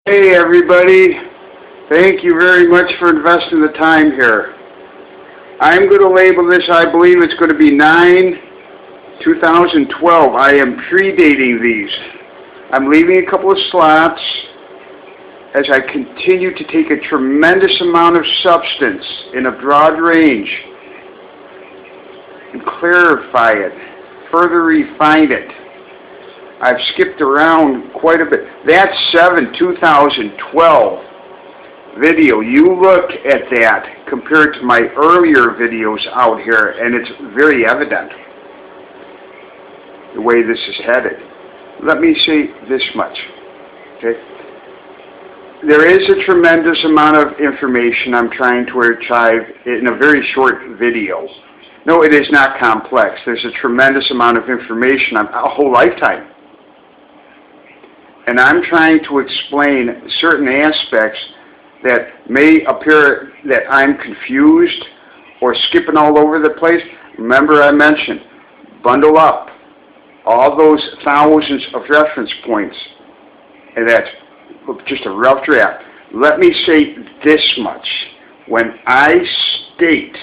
Hey everybody, thank you very much for investing the time here. I'm going to label this, I believe it's going to be 9/2012. I am predating these. I'm leaving a couple of slots as I continue to take a tremendous amount of substance in a broad range and clarify it, further refine it. I've skipped around quite a bit. That's 7/2012 video. You look at that compared to my earlier videos out here, and it's very evident the way this is headed. Let me say this much. Okay? There is a tremendous amount of information I'm trying to archive in a very short video. No, it is not complex. There's a tremendous amount of information, a whole lifetime. And I'm trying to explain certain aspects that may appear that I'm confused or skipping all over the place. Remember I mentioned, bundle up all those thousands of reference points, and that's just a rough draft. Let me say this much. When I state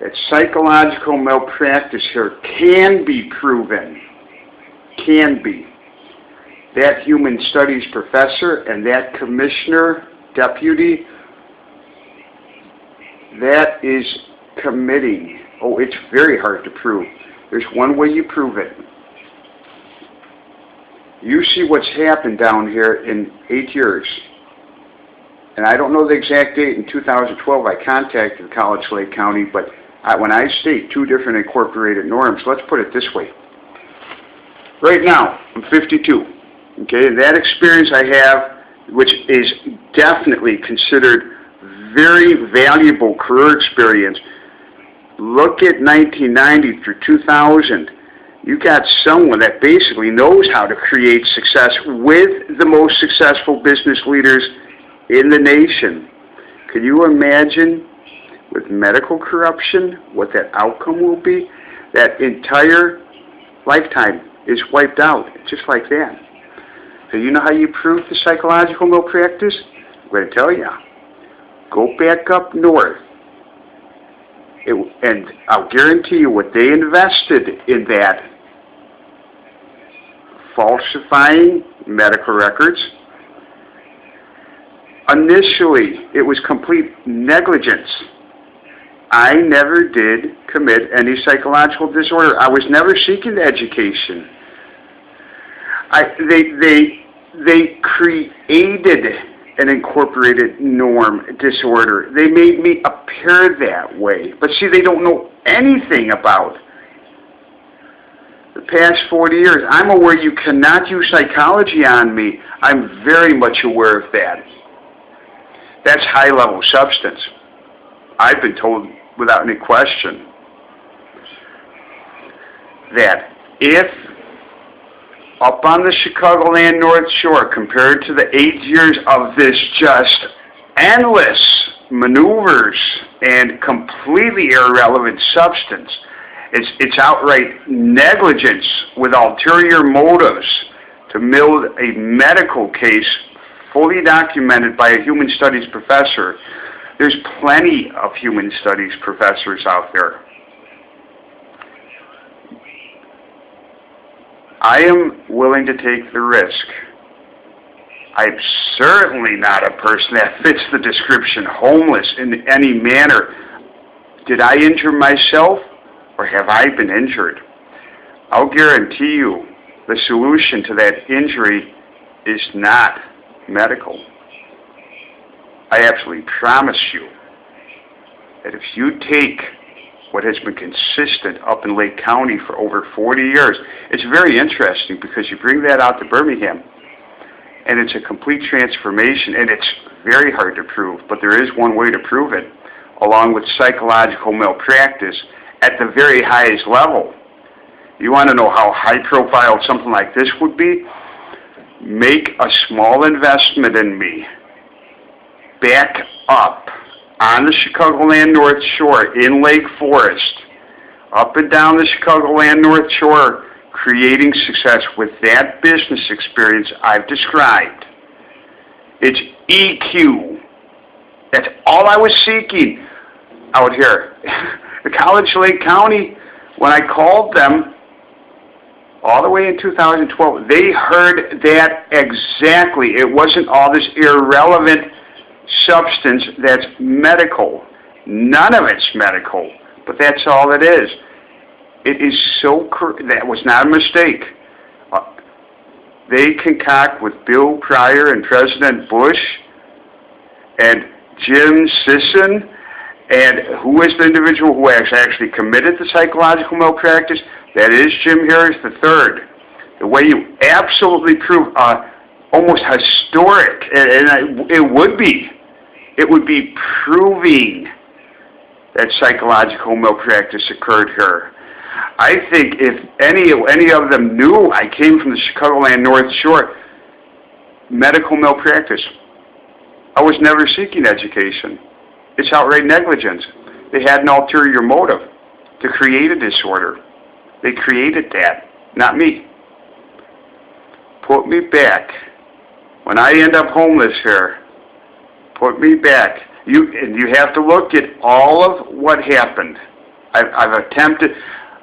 that psychological malpractice here can be proven, that human studies professor and that commissioner, deputy, that is committing. Oh, it's very hard to prove. There's one way you prove it. You see what's happened down here in 8 years. And I don't know the exact date. In 2012, I contacted College Lake County, but when I state two different incorporated norms, let's put it this way. Right now, I'm 52. Okay, that experience I have, which is definitely considered very valuable career experience. Look at 1990 through 2000. You got someone that basically knows how to create success with the most successful business leaders in the nation. Can you imagine with medical corruption what that outcome will be? That entire lifetime is wiped out just like that. So you know how you prove the psychological malpractice? I'm going to tell you. Go back up north. And I'll guarantee you what they invested in that. Falsifying medical records. Initially, it was complete negligence. I never did commit any psychological disorder. I was never seeking education. They created an incorporated norm disorder. They made me appear that way. But see, they don't know anything about the past 40 years. I'm aware you cannot use psychology on me. I'm very much aware of that. That's high-level substance. I've been told without any question that if up on the Chicagoland North Shore, compared to the 8 years of this just endless maneuvers and completely irrelevant substance, it's outright negligence with ulterior motives to build a medical case fully documented by a human studies professor. There's plenty of human studies professors out there. I am willing to take the risk. I'm certainly not a person that fits the description homeless in any manner. Did I injure myself, or have I been injured? I'll guarantee you the solution to that injury is not medical. I absolutely promise you that if you take what has been consistent up in Lake County for over 40 years. It's very interesting because you bring that out to Birmingham, and it's a complete transformation, and it's very hard to prove, but there is one way to prove it, along with psychological malpractice at the very highest level. You want to know how high-profile something like this would be? Make a small investment in me. Back up on the Chicagoland North Shore, in Lake Forest, up and down the Chicagoland North Shore, creating success with that business experience I've described. It's EQ. That's all I was seeking out here. The College Lake County, when I called them, all the way in 2012, they heard that exactly. It wasn't all this irrelevant substance that's medical. None of it's medical, but that's all it is. It is so that was not a mistake. They concoct with Bill Pryor and President Bush and Jim Sisson, and who is the individual who actually committed the psychological malpractice? That is Jim Harris III. The way you absolutely prove almost historic, and it would be proving that psychological malpractice occurred here. I think if any of them knew I came from the Chicagoland North Shore, medical malpractice, I was never seeking education. It's outright negligence. They had an ulterior motive to create a disorder. They created that, not me. Put me back. When I end up homeless here, put me back. You have to look at all of what happened. I've attempted.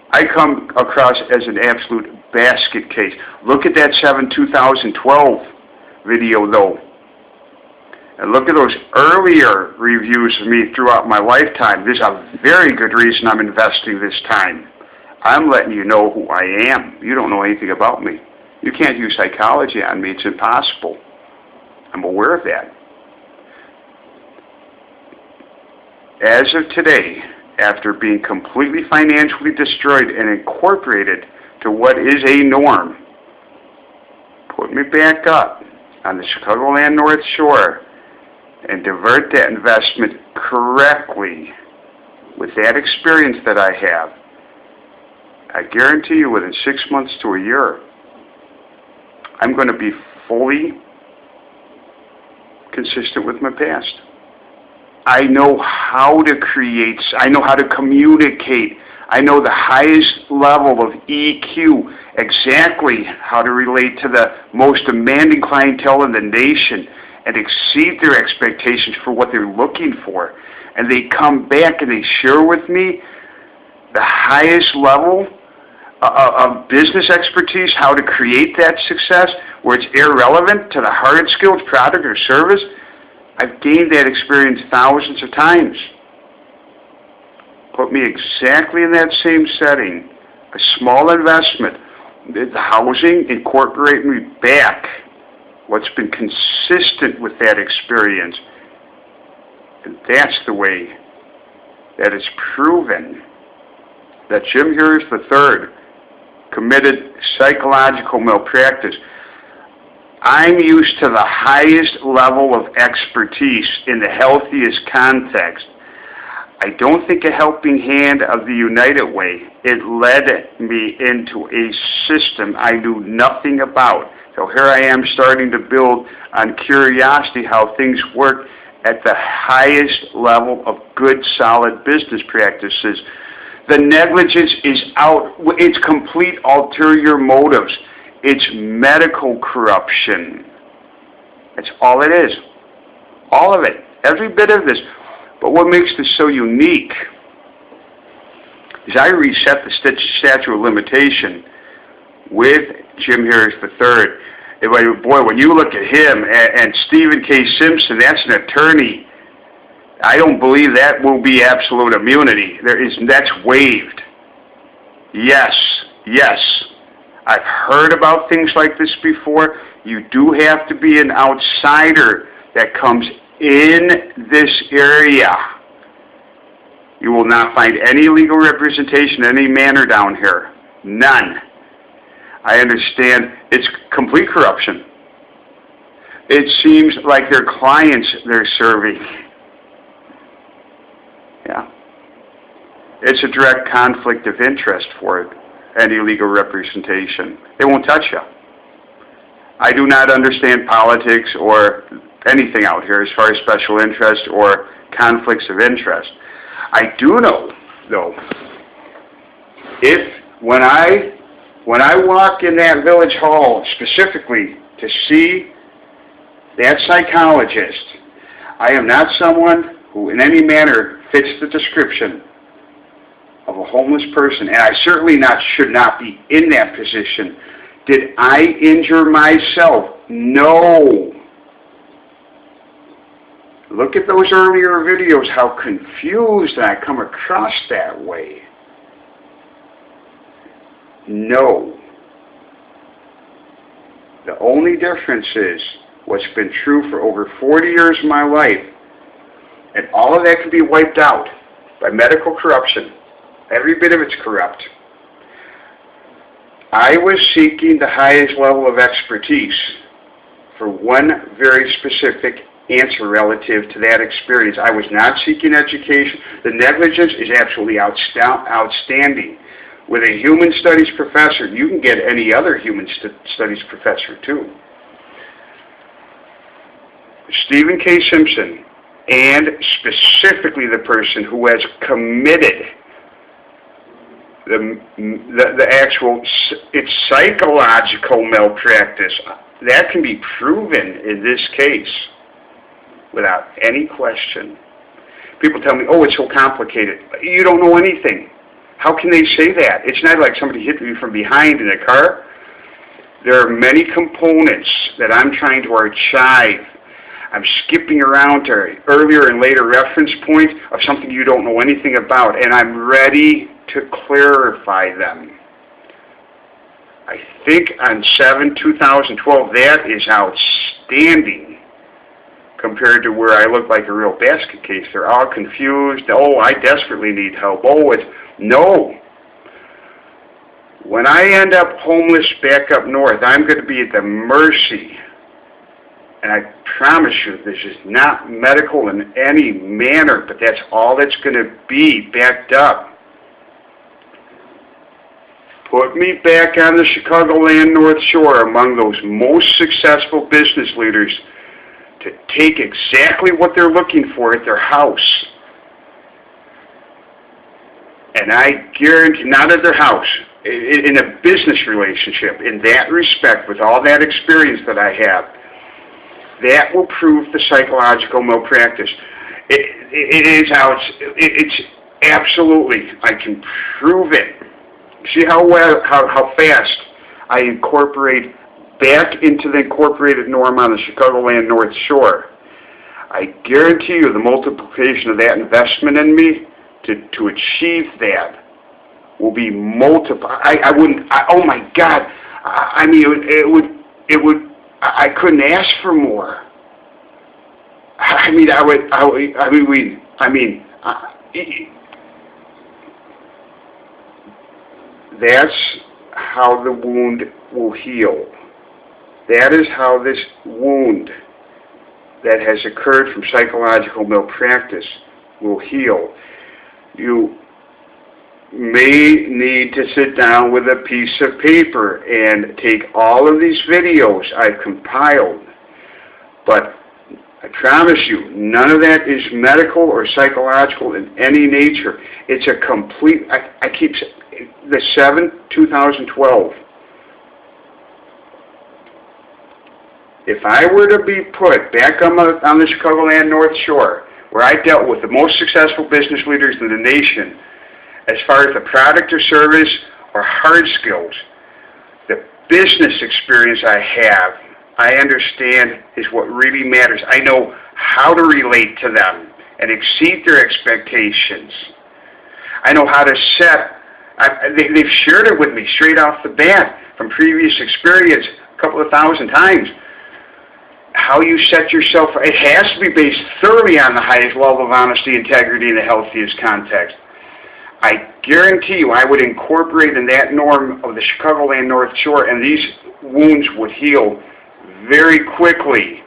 I come across as an absolute basket case. Look at that 2012 video, though. And look at those earlier reviews of me throughout my lifetime. There's a very good reason I'm investing this time. I'm letting you know who I am. You don't know anything about me. You can't use psychology on me. It's impossible. I'm aware of that. As of today, after being completely financially destroyed and incorporated to what is a norm, put me back up on the Chicagoland North Shore and divert that investment correctly with that experience that I have. I guarantee you within 6 months to a year, I'm going to be fully consistent with my past. I know how to create, I know how to communicate, I know the highest level of EQ, exactly how to relate to the most demanding clientele in the nation and exceed their expectations for what they're looking for. And they come back and they share with me the highest level of business expertise, how to create that success where it's irrelevant to the hard skilled product or service. I've gained that experience thousands of times. Put me exactly in that same setting, a small investment, the housing, incorporate me back. What's been consistent with that experience. And that's the way that it's proven that Jim Harris III committed psychological malpractice. I'm used to the highest level of expertise in the healthiest context. I don't think a helping hand of the United Way. It led me into a system I knew nothing about. So here I am starting to build on curiosity how things work at the highest level of good, solid business practices. The negligence is out. It's complete ulterior motives. It's medical corruption. That's all it is. All of it. Every bit of this. But what makes this so unique is I reset the statute of limitation with Jim Harris III. Boy, when you look at him and Stephen K. Simpson, that's an attorney. I don't believe that will be absolute immunity. That's waived. Yes. I've heard about things like this before. You do have to be an outsider that comes in this area. You will not find any legal representation in any manner down here. None. I understand it's complete corruption. It seems like their clients they're serving. Yeah. It's a direct conflict of interest for it. Any legal representation. They won't touch you. I do not understand politics or anything out here as far as special interest or conflicts of interest. I do know, though, when I walk in that village hall specifically to see that psychologist. I am not someone who in any manner fits the description of a homeless person, and I certainly should not be in that position. Did I injure myself? No. Look at those earlier videos, how confused I come across that way. No. The only difference is what's been true for over 40 years of my life, and all of that can be wiped out by medical corruption. Every bit of it's corrupt. I was seeking the highest level of expertise for one very specific answer relative to that experience. I was not seeking education. The negligence is absolutely outstanding. With a human studies professor, you can get any other human studies professor too. Stephen K. Simpson, and specifically the person who has committed the actual, it's psychological malpractice. That can be proven in this case without any question. People tell me, oh, it's so complicated. You don't know anything. How can they say that? It's not like somebody hit me from behind in a car. There are many components that I'm trying to archive. I'm skipping around to earlier and later reference points of something you don't know anything about, and I'm ready to clarify them. I think on 7/2012, that is outstanding compared to where I look like a real basket case. They're all confused. Oh, I desperately need help. Oh, no. When I end up homeless back up north, I'm going to be at the mercy, and I promise you this is not medical in any manner, but that's all that's going to be backed up. Put me back on the Chicagoland North Shore among those most successful business leaders to take exactly what they're looking for at their house. And I guarantee, not at their house, in a business relationship, in that respect, with all that experience that I have, that will prove the psychological malpractice. It's absolutely, I can prove it. See how fast I incorporate back into the incorporated norm on the Chicagoland North Shore. I guarantee you the multiplication of that investment in me to achieve that will be multiplied. Oh my God! I mean, it would. I couldn't ask for more. That's how the wound will heal. That is how this wound that has occurred from psychological malpractice will heal. You may need to sit down with a piece of paper and take all of these videos I've compiled, but I promise you, none of that is medical or psychological in any nature. It's a complete, I keep saying, the 7/2012. If I were to be put back on the Chicagoland North Shore, where I dealt with the most successful business leaders in the nation, as far as the product or service or hard skills, the business experience I have, I understand is what really matters. I know how to relate to them and exceed their expectations. I know how to set, they've shared it with me straight off the bat from previous experience a couple of thousand times. How you set yourself, it has to be based thoroughly on the highest level of honesty, integrity, and the healthiest context. I guarantee you I would incorporate in that norm of the Chicagoland North Shore, and these wounds would heal very quickly.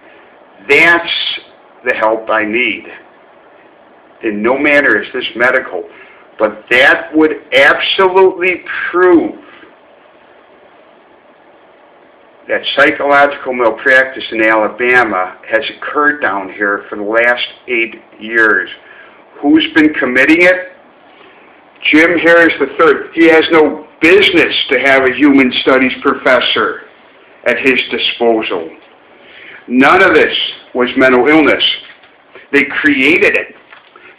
That's the help I need. In no manner is this medical, but that would absolutely prove that psychological malpractice in Alabama has occurred down here for the last 8 years. Who's been committing it? Jim Harris III. He has no business to have a human studies professor at his disposal. None of this was mental illness. They created it.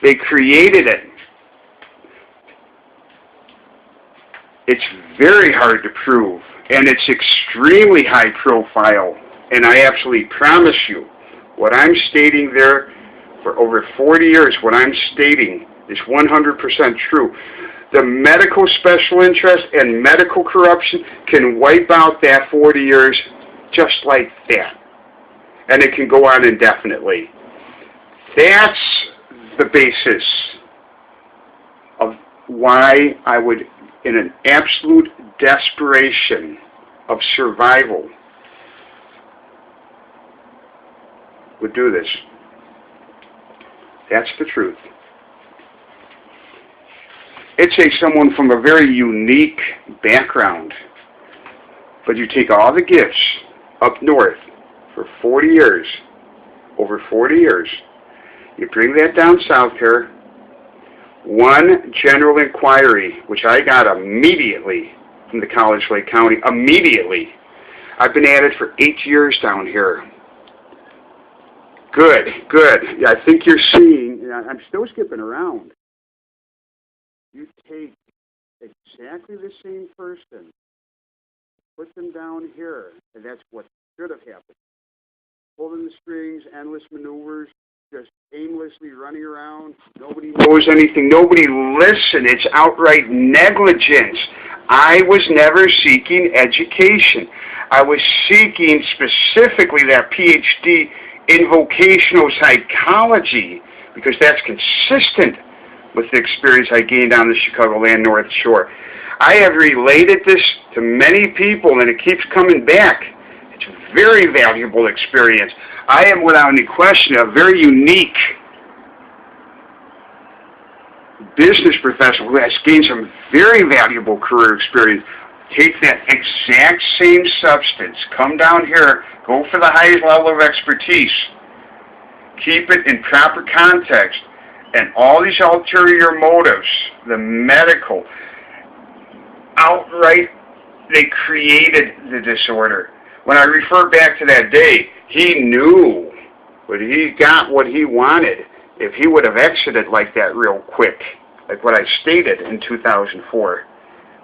They created it. It's very hard to prove, and it's extremely high profile. And I absolutely promise you, what I'm stating there for over 40 years, what I'm stating is 100% true. The medical special interest and medical corruption can wipe out that 40 years just like that. And it can go on indefinitely. That's the basis of why I would, in an absolute desperation of survival, would do this. That's the truth. It takes someone from a very unique background, but you take all the gifts up north for 40 years, over 40 years, you bring that down south here, one general inquiry, which I got immediately from the College Lake County, immediately. I've been at it for 8 years down here. Good, good. Yeah, I think you're seeing, I'm still skipping around. You take exactly the same person, put them down here, and that's what should have happened. Pulling the strings, endless maneuvers, just aimlessly running around. Nobody knows anything. Nobody listens. It's outright negligence. I was never seeking education. I was seeking specifically that PhD in vocational psychology because that's consistent with the experience I gained on the Chicagoland North Shore. I have related this to many people, and it keeps coming back. It's a very valuable experience. I am, without any question, a very unique business professional who has gained some very valuable career experience. Take that exact same substance, come down here, go for the highest level of expertise, keep it in proper context, and all these ulterior motives, the medical, outright, they created the disorder. When I refer back to that day, he knew, but he got what he wanted if he would have exited like that real quick, like what I stated in 2004.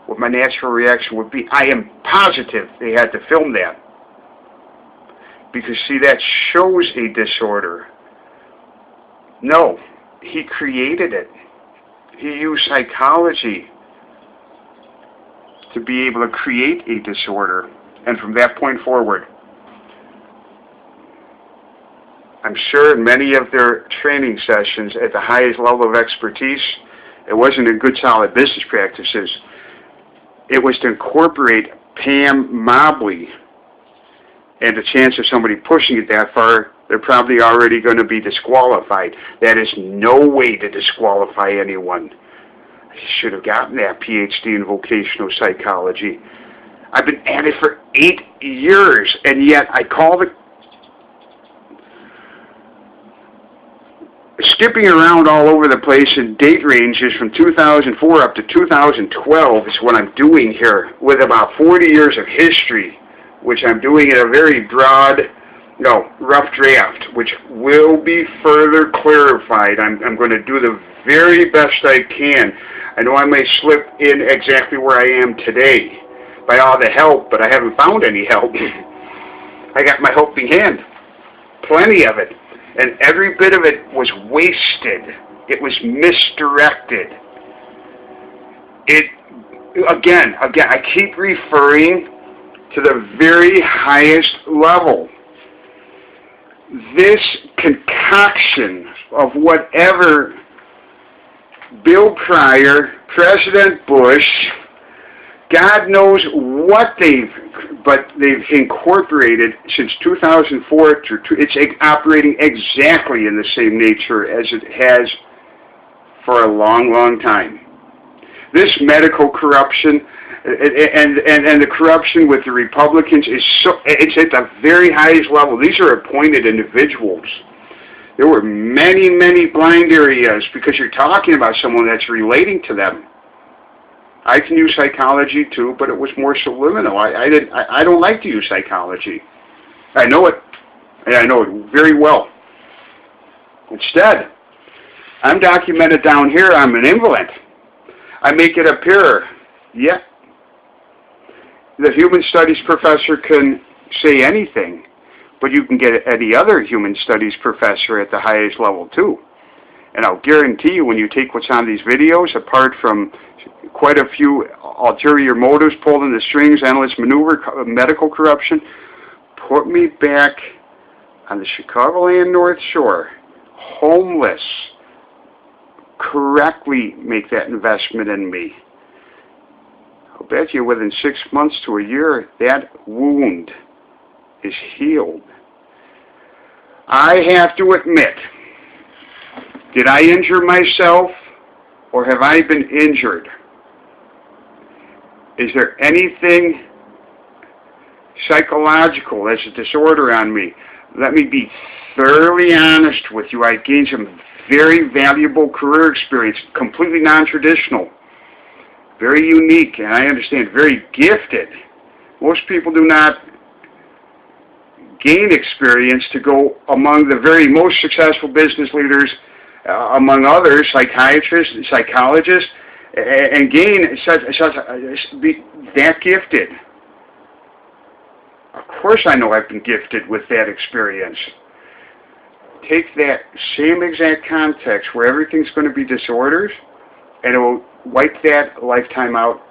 What my natural reaction would be, I am positive they had to film that. Because, see, that shows a disorder. No, he created it. He used psychology to be able to create a disorder. And from that point forward, I'm sure in many of their training sessions at the highest level of expertise, it wasn't in good solid business practices. It was to incorporate Pam Mobley, and the chance of somebody pushing it that far, they're probably already going to be disqualified. That is no way to disqualify anyone. I should have gotten that PhD in vocational psychology. I've been at it for 8 years, and yet I call it skipping around all over the place in date ranges from 2004 up to 2012 is what I'm doing here with about 40 years of history, which I'm doing in a very broad, rough draft, which will be further clarified. I'm going to do the very best I can. I know I may slip in exactly where I am today by all the help, but I haven't found any help. I got my helping hand, plenty of it. And every bit of it was wasted. It was misdirected. Again, I keep referring to the very highest level. This concoction of whatever Bill Pryor, President Bush, God knows what they've incorporated since 2004 to it's operating exactly in the same nature as it has for a long, long time. This medical corruption and the corruption with the Republicans it's at the very highest level. These are appointed individuals. There were many, many blind areas because you're talking about someone that's relating to them. I can use psychology too, but it was more subliminal. I don't like to use psychology. I know it. And I know it very well. Instead, I'm documented down here, I'm an invalid. I make it appear, yeah, the human studies professor can say anything, but you can get any other human studies professor at the highest level too. And I'll guarantee you, when you take what's on these videos, apart from quite a few ulterior motives pulled in the strings, endless maneuver, medical corruption, put me back on the Chicagoland North Shore, homeless, correctly make that investment in me. I'll bet you within 6 months to a year, that wound is healed. I have to admit, did I injure myself, or have I been injured? Is there anything psychological as a disorder on me? Let me be thoroughly honest with you. I gained some very valuable career experience, completely non-traditional, very unique, and I understand very gifted. Most people do not gain experience to go among the very most successful business leaders, among others, psychiatrists, psychologists, and gain be that gifted. Of course I know I've been gifted with that experience. Take that same exact context where everything's going to be disorders, and it will wipe that lifetime out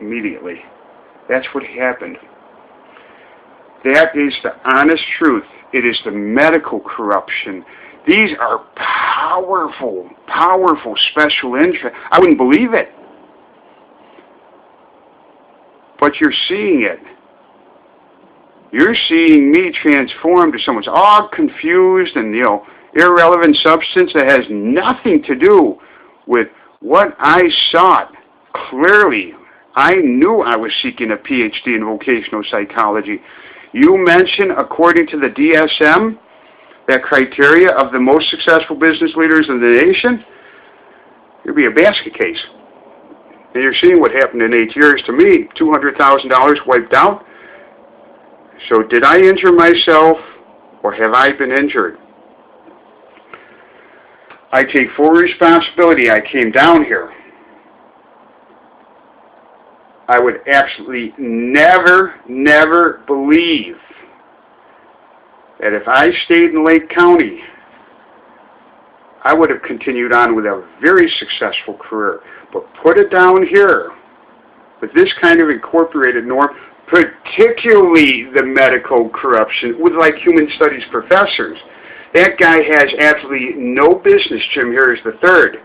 immediately. That's what happened. That is the honest truth. It is the medical corruption. These are powerful, powerful special interests. I wouldn't believe it. But you're seeing it. You're seeing me transform to someone's all confused and, irrelevant substance that has nothing to do with what I sought. Clearly, I knew I was seeking a PhD in vocational psychology. You mentioned, according to the DSM, that criteria of the most successful business leaders in the nation, it'd be a basket case. And you're seeing what happened in 8 years to me, $200,000 wiped out. So did I injure myself, or have I been injured? I take full responsibility. I came down here. I would absolutely never believe that if I stayed in Lake County, I would have continued on with a very successful career. But put it down here with this kind of incorporated norm, particularly the medical corruption with like human studies professors. That guy has absolutely no business, Jim Harris III,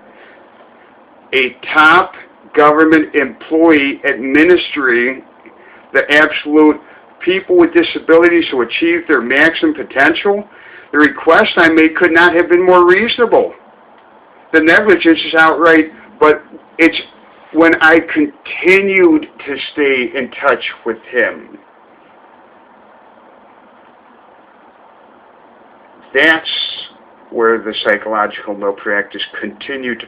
a top government employee administering the absolute people with disabilities who achieve their maximum potential. The request I made could not have been more reasonable. The negligence is outright, but it's when I continued to stay in touch with him. That's where the psychological malpractice continued.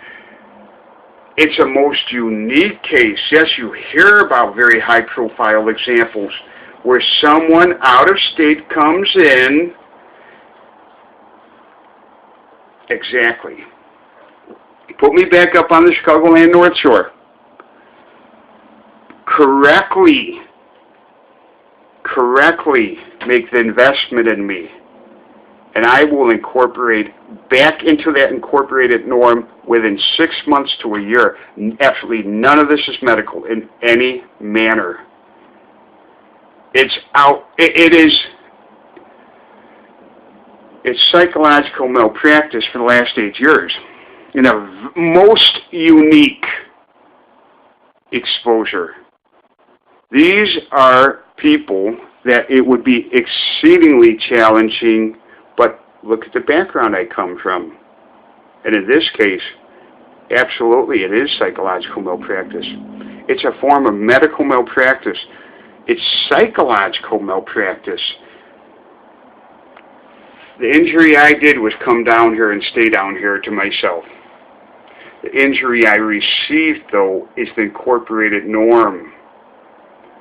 It's a most unique case. Yes, you hear about very high-profile examples where someone out of state comes in. Exactly. Put me back up on the Chicagoland North Shore. Correctly make the investment in me. And I will incorporate back into that incorporated norm within 6 months to a year. Absolutely none of this is medical in any manner. It's psychological malpractice for the last 8 years. In a most unique exposure. These are people that it would be exceedingly challenging, but look at the background I come from. And in this case, absolutely it is psychological malpractice. It's a form of medical malpractice. It's psychological malpractice. The injury I did was come down here and stay down here to myself. The injury I received, though, is the incorporated norm.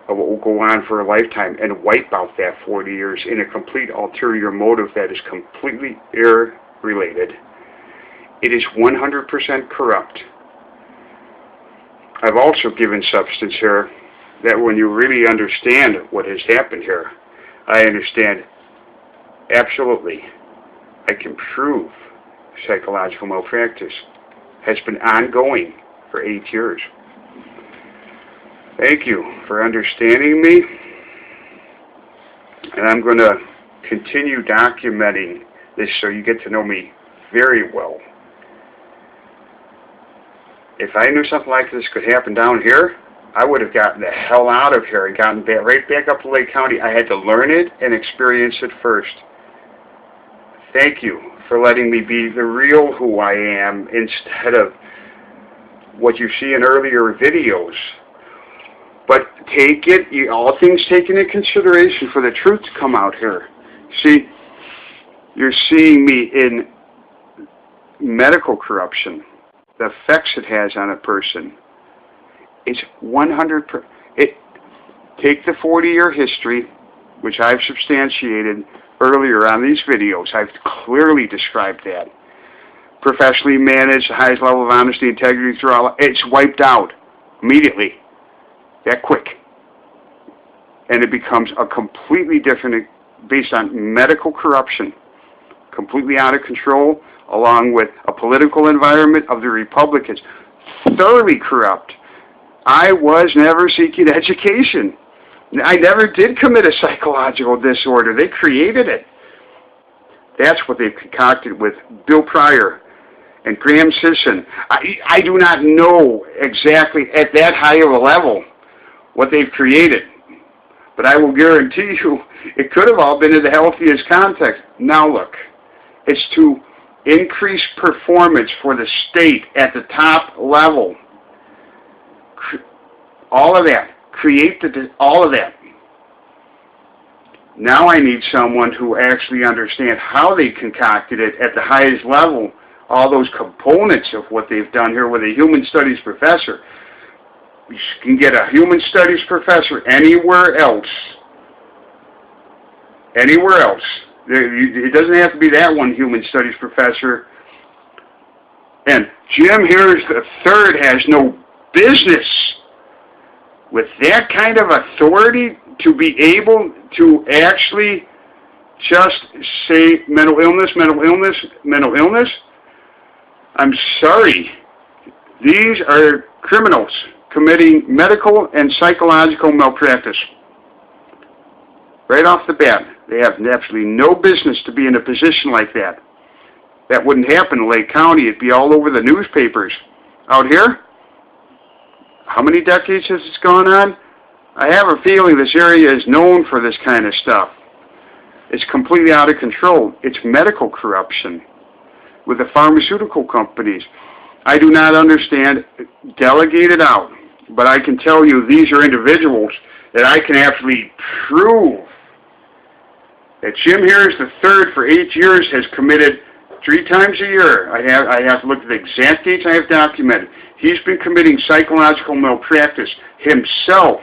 of what will go on for a lifetime and wipe out that 40 years in a complete ulterior motive that is completely irrelated. It is 100% corrupt. I've also given substance here that when you really understand what has happened here, I understand absolutely. I can prove psychological malpractice has been ongoing for 8 years. Thank you for understanding me, and I'm going to continue documenting this so you get to know me very well. If I knew something like this could happen down here, I would have gotten the hell out of here and gotten right back up to Lake County. I had to learn it and experience it first. Thank you for letting me be the real who I am instead of what you see in earlier videos. But take it, all things taken into consideration for the truth to come out here. See, you're seeing me in medical corruption, the effects it has on a person. It's 100%. Take the 40-year history, which I've substantiated earlier on these videos. I've clearly described that. Professionally managed, the highest level of honesty, integrity through all. It's wiped out immediately. That quick. And it becomes a completely different, based on medical corruption, completely out of control, along with a political environment of the Republicans, thoroughly corrupt. I was never seeking education. I never did commit a psychological disorder. They created it. That's what they've concocted with Bill Pryor and Graham Sisson. I do not know exactly at that high of a level what they've created. But I will guarantee you it could have all been in the healthiest context. Now look, it's to increase performance for the state at the top level. All of that. Create all of that. Now I need someone who actually understands how they concocted it at the highest level, all those components of what they've done here with a human studies professor. You can get a human studies professor anywhere else. Anywhere else. It doesn't have to be that one human studies professor. And Jim Hears III has no business with that kind of authority to be able to actually just say mental illness, mental illness, mental illness. I'm sorry. These are criminals committing medical and psychological malpractice. Right off the bat, they have absolutely no business to be in a position like that. That wouldn't happen in Lake County. It'd be all over the newspapers. Out here, how many decades has this gone on? I have a feeling this area is known for this kind of stuff. It's completely out of control. It's medical corruption with the pharmaceutical companies. I do not understand. Delegate it out. But I can tell you these are individuals that I can actually prove that Jim Hears III for 8 years has committed 3 times a year. I have to look at the exact dates I have documented. He's been committing psychological malpractice himself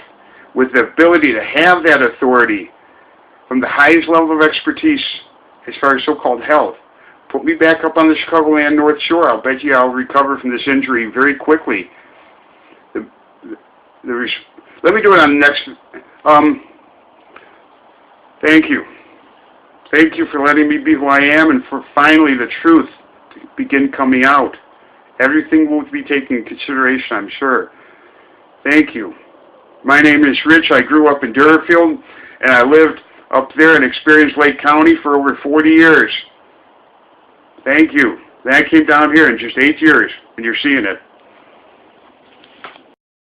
with the ability to have that authority from the highest level of expertise as far as so-called health. Put me back up on the Chicagoland North Shore. I'll bet you I'll recover from this injury very quickly. Let me do it on the next. Thank you. Thank you for letting me be who I am and for finally the truth to begin coming out. Everything will be taken into consideration, I'm sure. Thank you. My name is Rich. I grew up in Deerfield, and I lived up there and experienced Lake County for over 40 years. Thank you. Then I came down here in just 8 years, and you're seeing it.